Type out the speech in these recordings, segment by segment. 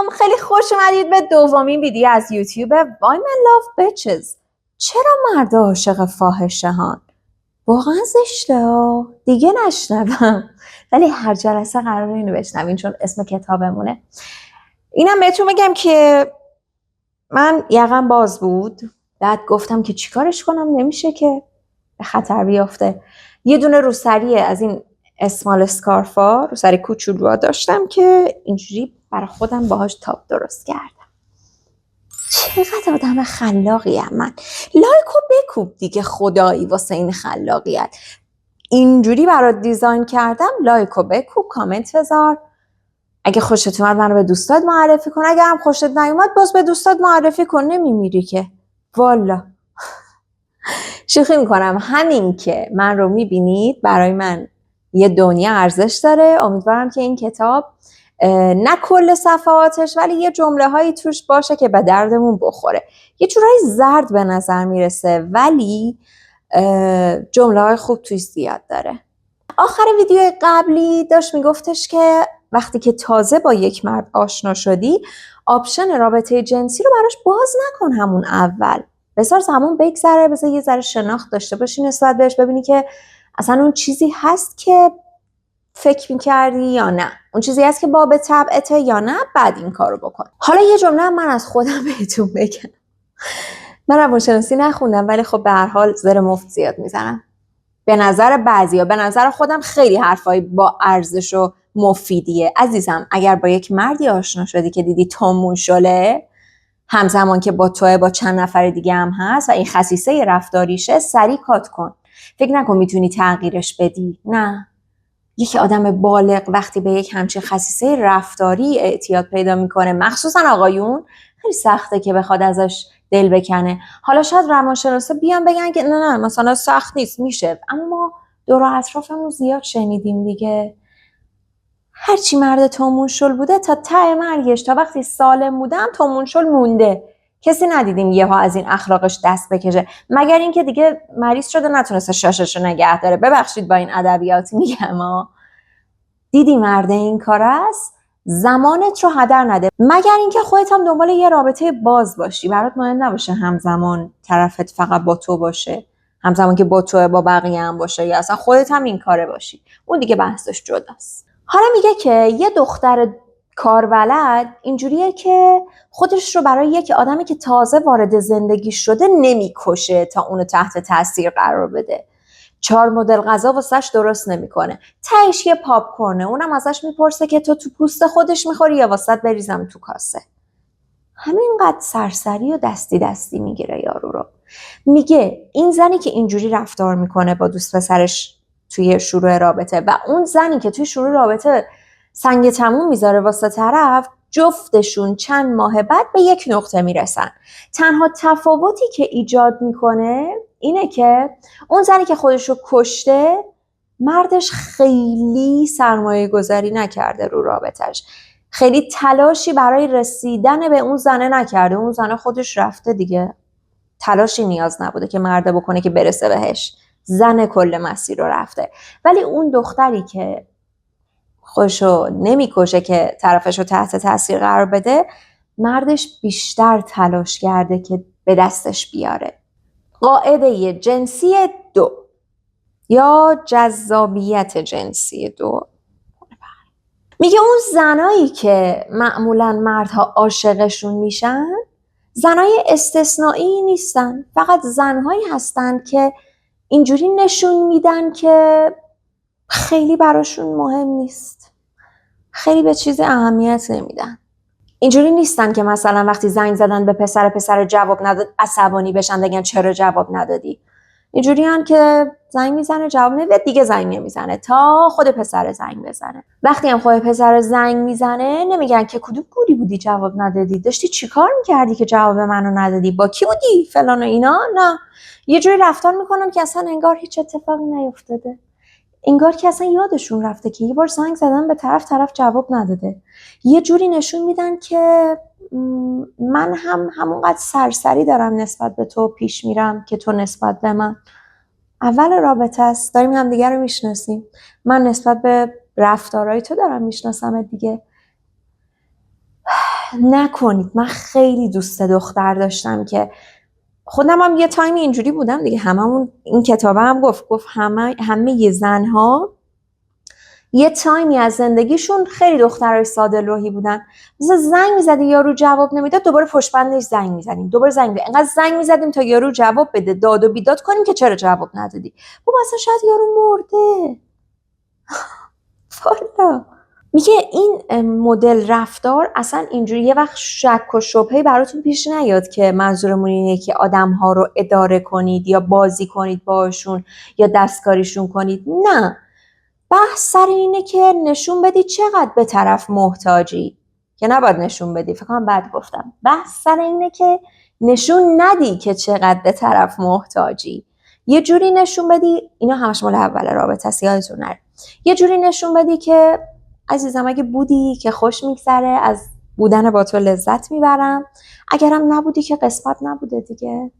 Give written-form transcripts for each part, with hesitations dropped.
خیلی خوش اومدید به دومین ویدیو از یوتیوب Why Men Love Bitches. چرا مرد عاشق فاحشه هان؟ واقعا زشته دیگه نشنوم، ولی هر جلسه قراره اینو بشنوین چون اسم کتابمونه. اینم بهتون بگم که من یقم باز بود، بعد گفتم که چیکارش کنم، نمیشه که به خطر بیافته. یه دونه روسری از این اسمال اسکارفا، روسری کوچولوها داشتم که اینجوری برای خودم باهاش تاپ درست کردم. چقدر آدم خلاقیم من. لایکو بکوب دیگه خدایی واسه این خلاقیت. اینجوری برات دیزاین کردم، لایکو بکوب، کامنت بذار. اگه خوشت اومد منو به دوستات معرفی کن، اگه هم خوشت نیومد باز به دوستات معرفی کن، نمیمیری که. والا شوخی میکنم. همین که من رو میبینید برای من یه دنیا ارزش داره. امیدوارم که این کتاب نه کل صفحاتش ولی یه جمله هایی توش باشه که به دردمون بخوره. یه جورایی زرد به نظر میرسه ولی جمله های خوب توش زیاد داره. آخر ویدیو قبلی داشت میگفتش که وقتی که تازه با یک مرد آشنا شدی، آپشن رابطه جنسی رو براش باز نکن همون اول. بذار زمان بگذره، بذار یه ذره شناخت داشته باشی نسبت بهش، ببینی که اصلا اون چیزی هست که فکر میکردی یا نه، اون چیزی هست که باب طبعته یا نه، بعد این کارو بکن. حالا یه جمله من از خودم بهتون بگم. من روانشناسی نخوندم ولی خب به هر حال زر مفت زیاد میزنم. به نظر بعضیا، به نظر خودم خیلی حرفای با ارزش و مفیدیه. عزیزم اگر با یک مردی آشنا شدی که دیدی تومون شله، همزمان که با توه، با چند نفر دیگه هم هست و این خصیصه رفتاریشه، سریع کات کن. فکر نکن میتونی تغییرش بدی. نه، یک آدم بالغ وقتی به یک همچین خصیصه رفتاری اعتیاد پیدا میکنه، مخصوصا آقایون، خیلی سخته که بخواد ازش دل بکنه. حالا شاید روانشناسا بیان بگن که نه مثلا سخت نیست، میشه، اما دور و اطرافمون زیاد شنیدیم دیگه. هرچی مرد تومونشل بوده تا ته مرگش، تا وقتی سالم بوده هم تومونشل مونده. کسی ندیدیم یهو از این اخلاقش دست بکشه، مگر اینکه دیگه مریض شده نتونسته شاششو نگه داره. ببخشید با این ادبیاتی میگم دیدی مرد این کار است، زمانت رو هدر نده، مگر اینکه خودت هم دنبال یه رابطه باز باشی، برات مهم نباشه همزمان طرفت فقط با تو باشه، همزمان که با تو با بقیه هم باشه، یا اصلا خودت هم این کاره باشی، اون دیگه بحثش جداست. حالا میگه که یه دختر کاربلد اینجوریه که خودش رو برای یک آدمی که تازه وارد زندگی شده نمیکشه تا اونو تحت تاثیر قرار بده. 4 مدل غذا واسش درست نمیکنه، تهش یه پاپ کورنه، اونم ازش میپرسه که تو پوست خودش میخوری یا واسط بریزم تو کاسه. همینقدر سرسری و دستی میگیره یارو رو. میگه این زنی که اینجوری رفتار میکنه با دوست پسرش توی شروع رابطه و اون زنی که توی شروع رابطه سنگ تموم میذاره واسه طرف، جفتشون چند ماه بعد به یک نقطه میرسن. تنها تفاوتی که ایجاد میکنه اینه که اون زنی که خودشو کشته، مردش خیلی سرمایه گذاری نکرده رو رابطش، خیلی تلاشی برای رسیدن به اون زنه نکرده، اون زنه خودش رفته دیگه، تلاشی نیاز نبوده که مرده بکنه که برسه بهش، زن کل مسیر رو رفته. ولی اون دختری که خودشو نمیکشه که طرفشو تحت تاثیر قرار بده، مردش بیشتر تلاش کرده که به دستش بیاره. قاعده جنسی 2 یا جذابیت جنسی 2 میگه اون زنایی که معمولاً مردها عاشقشون میشن زنای استثنایی نیستن، فقط زنهایی هستن که اینجوری نشون میدن که خیلی براشون مهم نیست، خیلی به چیز اهمیت نمیدن. اینجوری نیستن که مثلا وقتی زنگ زدن به پسر جواب نداد عصبانی بشن بگن چرا جواب ندادی. اینجوری هن که زنگ میزنه جواب نمیده، دیگه زنگ نمیزنه تا خود پسر زنگ بزنه. وقتی هم خود پسر زنگ میزنه نمیگن که کدوم گوری بودی جواب ندادی، داشتی چی کار میکردی که جواب منو ندادی، با کی بودی فلان و اینا. نه، یه جوری رفتار میکنن که اصلا انگار هیچ اتفاقی نیفتاده، انگار که اصلا یادشون رفته که یه بار زنگ زدن به طرف جواب نداده. یه جوری نشون میدن که من هم همونقدر سرسری دارم نسبت به تو پیش میرم که تو نسبت به من. اول رابطه است، داریم همدیگه رو میشناسیم، من نسبت به رفتارهای تو دارم میشناسم دیگه. نکنید. من خیلی دوست دختر داشتم که خودم هم یه تایمی اینجوری بودم دیگه. هممون این کتابه هم گفت همه زنها یه تایمی از زندگیشون خیلی دخترای ساده لوحی بودن. مثلا زنگ می‌زدی یارو جواب نمیداد، دوباره پشت بندش زنگ می‌زدیم، دوباره زنگ می‌زدیم، انقدر زنگ می‌زدیم تا یارو جواب بده، داد و بیداد کنیم که چرا جواب ندادی. بابا اصلا شاید یارو مرده. والا میگه این مدل رفتار اصلا اینجوری یه وقت شک و شبهه‌ای براتون پیش نیاد که منظورمون اینه که آدم‌ها رو اداره کنید یا بازی کنید باشون یا دستکاریشون کنید. نه، بحث سر اینه که نشون بدی چقدر به طرف محتاجی، که نباید نشون بدی، فکر کنم بد گفتم. بحث سر اینه که نشون ندی که چقدر به طرف محتاجی. یه جوری نشون بدی، اینا همش مال اول رابطه است، یادتون نره. یه جوری نشون بدی که عزیزم اگه بودی که خوش میگذره، از بودن با تو لذت میبرم، اگرم نبودی که قسمت نبوده دیگه.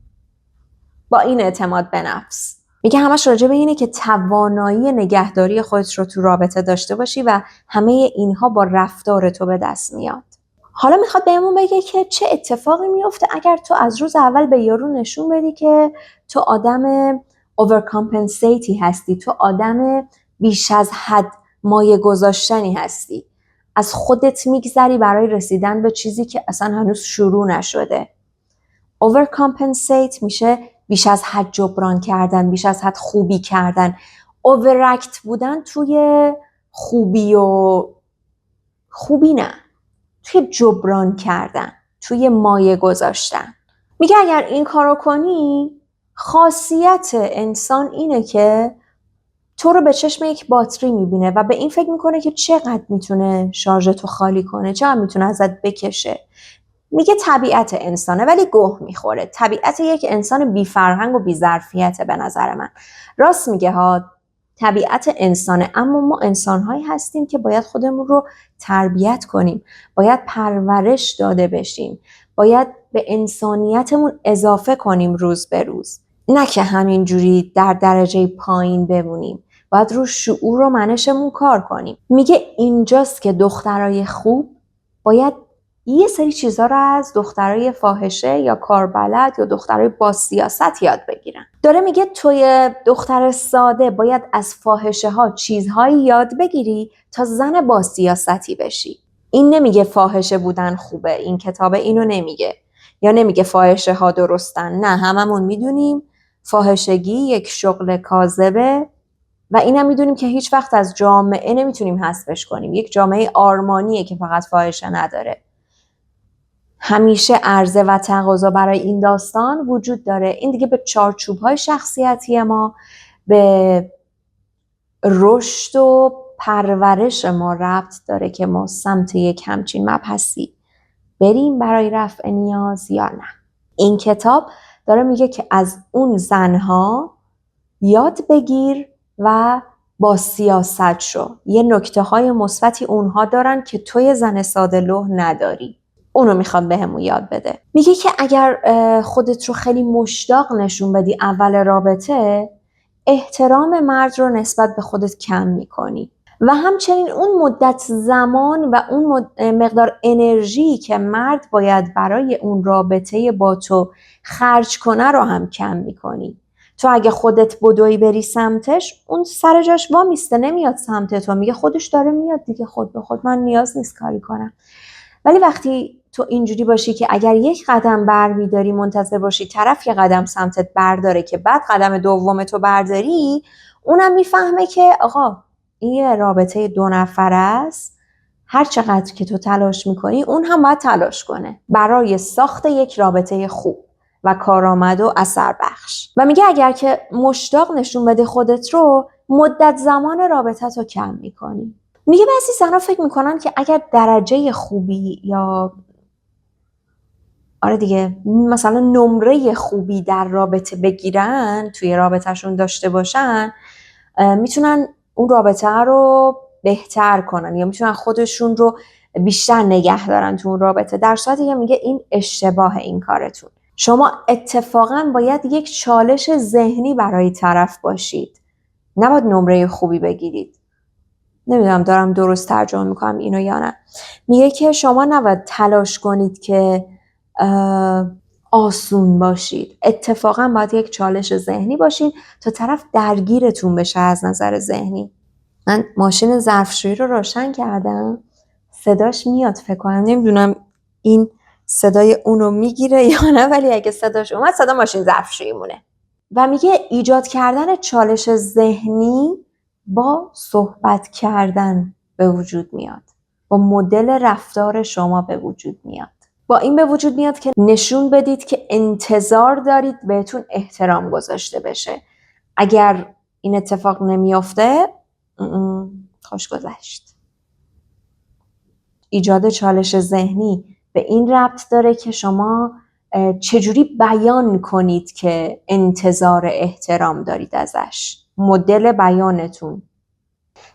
با این اعتماد به نفس. میگه همش راجع به اینه که توانایی نگهداری خودت رو تو رابطه داشته باشی و همه اینها با رفتار تو به دست میاد. حالا میخواد بهمون بگه که چه اتفاقی میفته اگر تو از روز اول به یارو نشون بدی که تو آدم overcompensateی هستی، تو آدم بیش از حد مایه گذاشتنی هستی، از خودت میگذری برای رسیدن به چیزی که اصلا هنوز شروع نشده. overcompensate میشه بیش از حد جبران کردن، بیش از حد خوبی کردن، اوورکت بودن توی خوبی و خوبی نه، توی جبران کردن، توی مایه گذاشتن. میگه اگر این کارو کنی، خاصیت انسان اینه که تو رو به چشم یک باتری میبینه و به این فکر میکنه که چقدر میتونه شارژتو خالی کنه، چقدر میتونه ازت بکشه. میگه طبیعت انسانه ولی گوه میخوره. طبیعت یک انسان بی فرهنگ و بی ظرفیته به نظر من. راست میگه ها، طبیعت انسانه، اما ما انسانهایی هستیم که باید خودمون رو تربیت کنیم، باید پرورش داده بشیم، باید به انسانیتمون اضافه کنیم روز به روز، نه که همینجوری در درجه پایین بمونیم. باید رو شعور و منشمون کار کنیم. میگه اینجاست که دخترای خوب باید یه سری چیزا رو از دخترای فاحشه یا کاربلد یا دخترای با سیاست یاد بگیرن. داره میگه توی دختر ساده باید از فاحشه ها چیزهایی یاد بگیری تا زن با سیاستی بشی. این نمیگه فاحشه بودن خوبه، این کتاب اینو نمیگه، یا نمیگه فاحشه ها درستن. نه، هممون میدونیم فاحشگی یک شغل کاذبه و اینم میدونیم که هیچ وقت از جامعه نمیتونیم حذفش کنیم. یک جامعه آرمانیه که فقط فاحشه نداره. همیشه عرضه و تقاضا برای این داستان وجود داره. این دیگه به چارچوب‌های شخصیتی ما، به رشد و پرورش ما ربط داره که ما سمت یک همچین مبحثی بریم برای رفع نیاز یا نه. این کتاب داره میگه که از اون زنها یاد بگیر و با سیاست شو. یه نکته‌های مثبتی اونها دارن که توی زن ساده لوح نداری. اونو میخواد بهمون یاد بده. میگه که اگر خودت رو خیلی مشتاق نشون بدی اول رابطه، احترام مرد رو نسبت به خودت کم میکنی و همچنین اون مدت زمان و اون مقدار انرژی که مرد باید برای اون رابطه با تو خرج کنه رو هم کم میکنی. تو اگه خودت بدوی بری سمتش، اون سر جاش وامیسته، نمیاد سمت تو، میگه خودش داره میاد دیگه، خود به خود، من نیاز نیست کاری کنم. ولی وقتی تو اینجوری باشی که اگر یک قدم برمیداری منتظر باشی طرف یه قدم سمتت برداره که بعد قدم دوم تو برداری، اونم میفهمه که آقا این یه رابطه 2 نفره است، هر چقدر که تو تلاش میکنی اون هم باید تلاش کنه برای ساخت یک رابطه خوب و کارآمد و اثر بخش. و میگه اگر که مشتاق نشون بده خودت رو، مدت زمان رابطت رو کم میکنی. میگه بعضی زنها فکر میکنن که اگر درجه خوبی یا دیگه مثلا نمره خوبی در رابطه بگیرن، توی رابطهشون داشته باشن، میتونن اون رابطه رو بهتر کنن یا میتونن خودشون رو بیشتر نگه دارن تو اون رابطه. در صورتی که میگه این اشتباه این کارتون. شما اتفاقا باید یک چالش ذهنی برای طرف باشید، نباید نمره خوبی بگیرید. نمیدونم دارم درست ترجمه میکنم اینو یا نه. میگه که شما نباید تلاش کنید که آسون باشید، اتفاقا باید یک چالش ذهنی باشین تا طرف درگیرتون بشه از نظر ذهنی. من ماشین ظرفشویی رو روشن کردم، صداش میاد فکر کنم، نمیدونم این صدای اونو میگیره یا نه، ولی اگه صداش اومد صدا ماشین ظرفشویی مونه. و میگه ایجاد کردن چالش ذهنی با صحبت کردن به وجود میاد، با مدل رفتار شما به وجود میاد. با این به وجود میاد که نشون بدید که انتظار دارید بهتون احترام گذاشته بشه. اگر این اتفاق نمیافته خوش گذشت. ایجاد چالش ذهنی به این ربط داره که شما چجوری بیان کنید که انتظار احترام دارید ازش. مدل بیانتون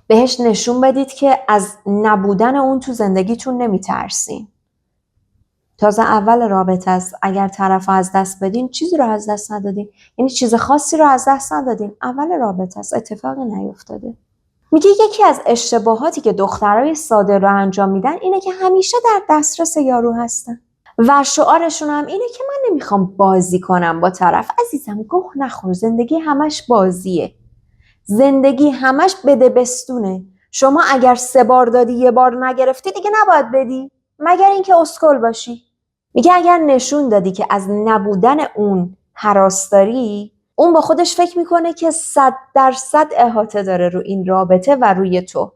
بهش نشون بدید که از نبودن اون تو زندگیتون نمیترسین. تازه اول رابطه است، اگر طرف از دست بدین چیزی رو از دست ندادین، یعنی چیز خاصی رو از دست ندادین، اول رابطه است، اتفاقی نیفتاده. میگه یکی از اشتباهاتی که دخترای ساده رو انجام میدن اینه که همیشه در دسترس یارو هستن و شعارشون هم اینه که من نمیخوام بازی کنم با طرف. عزیزم گوه نخور، زندگی همش بازیه، زندگی همش بده بستونه. شما اگر 3 بار دادی 1 بار نگرفتی دیگه نباید بدی، مگر اینکه اسکل باشی. میگه اگر نشون دادی که از نبودن اون هراس داری، اون با خودش فکر میکنه که 100% احاطه داره رو این رابطه و روی تو.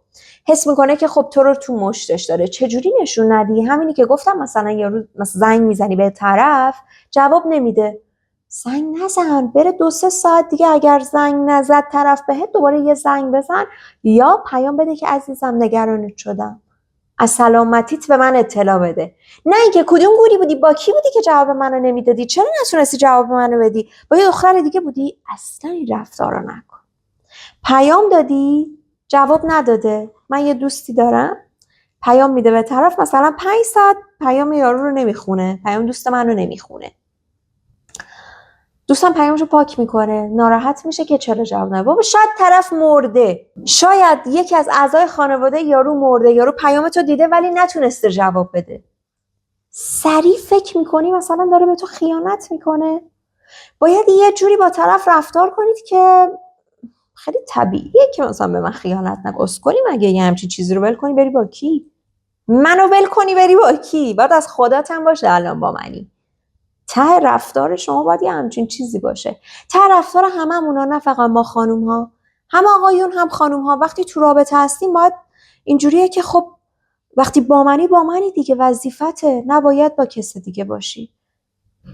حس میکنه که خب تو رو تو مشتش داره. چجوری نشون ندی؟ همینی که گفتم، مثلا یه روز زنگ میزنی به طرف جواب نمیده، زنگ نزن، بره 2-3 ساعت دیگه اگر زنگ نزد طرف بهت دوباره یه زنگ بزن یا پیام بده که عزیزم نگرانت شدم، از سلامتیت به من اطلاع بده. نه اینکه کدوم گوری بودی، با کی بودی که جواب منو نمیدادی، چرا نتونستی جواب منو بدی، با یه دختر دیگه بودی. اصلا این رفتارا نکن. پیام دادی جواب نداده، من یه دوستی دارم پیام میده به طرف، مثلا 5 ساعت پیام یارو رو نمیخونه، پیام دوست منو نمیخونه. دوستم پیامشو پاک میکنه، ناراحت میشه که چرا جواب نداد. بابا شاید طرف مرده، شاید یکی از اعضای خانواده یارو مرده، یارو پیامتو دیده ولی نتونسته جواب بده. سریع فکر میکنی مثلا داره به تو خیانت میکنه. باید یه جوری با طرف رفتار کنید که خیلی طبیعیه که مثلا به من خیانت نکن. اسکلی مگه یه همچین چیزی رو ول کنی بری با کی؟ منو ول کنی بری با کی؟ باید از خودت هم باشه الان با منی. ته رفتار شما باید یه همچین چیزی باشه. ته رفتار هممونا، نه فقط ما خانوم ها، هم آقایون هم خانوم ها. وقتی تو رابطه هستیم باید اینجوریه که خب وقتی با منی دیگه، وظیفته، نباید با کسی دیگه باشی.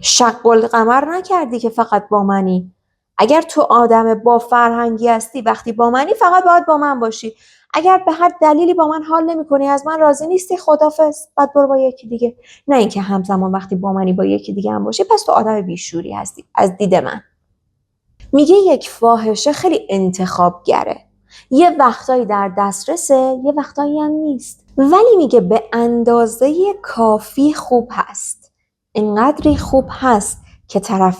شق القمر نکردی که فقط با منی. اگر تو آدم با فرهنگی هستی، وقتی با منی فقط باید با من باشی. اگر به هر دلیلی با من حال نمی‌کنی، از من راضی نیستی، خدافظ، بعد برو با یکی دیگه. نه اینکه همزمان وقتی با منی با یکی دیگه هم باشی، پس تو آدم بیشوری هستی از دید من. میگه یک فاحشه خیلی انتخابگره، یه وقتایی در دسترسه، یه وقتایی هم نیست، ولی میگه به اندازه کافی خوب هست. اینقدری خوب هست که طرف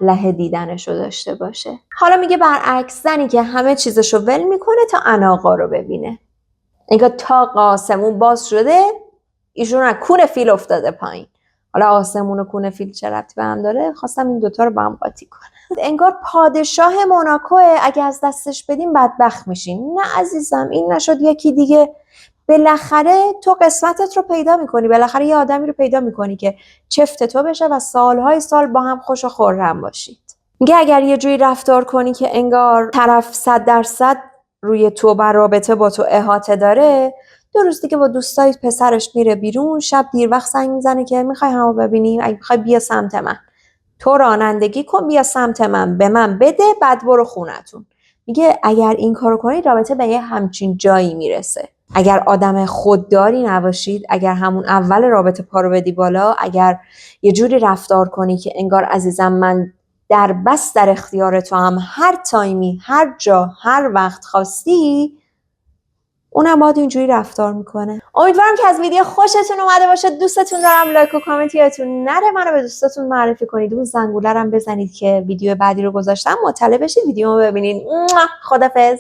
له دیدنشو داشته باشه. حالا میگه برعکس، زنی که همه چیزشو ول میکنه تا عناقا رو ببینه. انگار تا آسمون باز شده ایشون از کون فیل افتاده پایین. حالا آسمون و کون فیل چه ربطی به هم داره؟ خواستم این دوتا رو با هم قاطی کنم. انگار پادشاه موناکوه، اگه از دستش بدیم بدبخت میشین. نه عزیزم، این نشد یکی دیگه. بالاخره تو قسمتت رو پیدا میکنی، بالاخره یه آدمی رو پیدا میکنی که چفت تو بشه و سالهای سال با هم خوش و خرم باشید. میگه اگر یه جوری رفتار کنی که انگار طرف 100% روی تو و رابطه با تو احاطه داره، 2 روز دیگه با دوستای پسرش میره بیرون، شب دیر وقت زنگ میزنه که میخوای همو ببینیم، اگه میخوای بیا سمت من، تو رانندگی کن بیا سمت من، به من بده بعد برو خونتون. میگه اگر این کارو کنید رابطه به یه همچین جایی میرسه. اگر آدم خودداری نباشید، اگر همون اول رابطه پا رو بدی بالا، اگر یه جوری رفتار کنی که انگار عزیزم من در اختیار تو هم، هر تایمی، هر جا، هر وقت خواستی، اونم باید اینجوری رفتار میکنه. امیدوارم که از ویدیو خوشتون اومده باشه. دوستتون دارم. لایک و کامنت یادتون نره منو به دوستاتون معرفی کنید. اون زنگوله رو هم بزنید که ویدیو بعدی رو گذاشتم مطلع بشید، ویدیومو ببینید. خدافظ.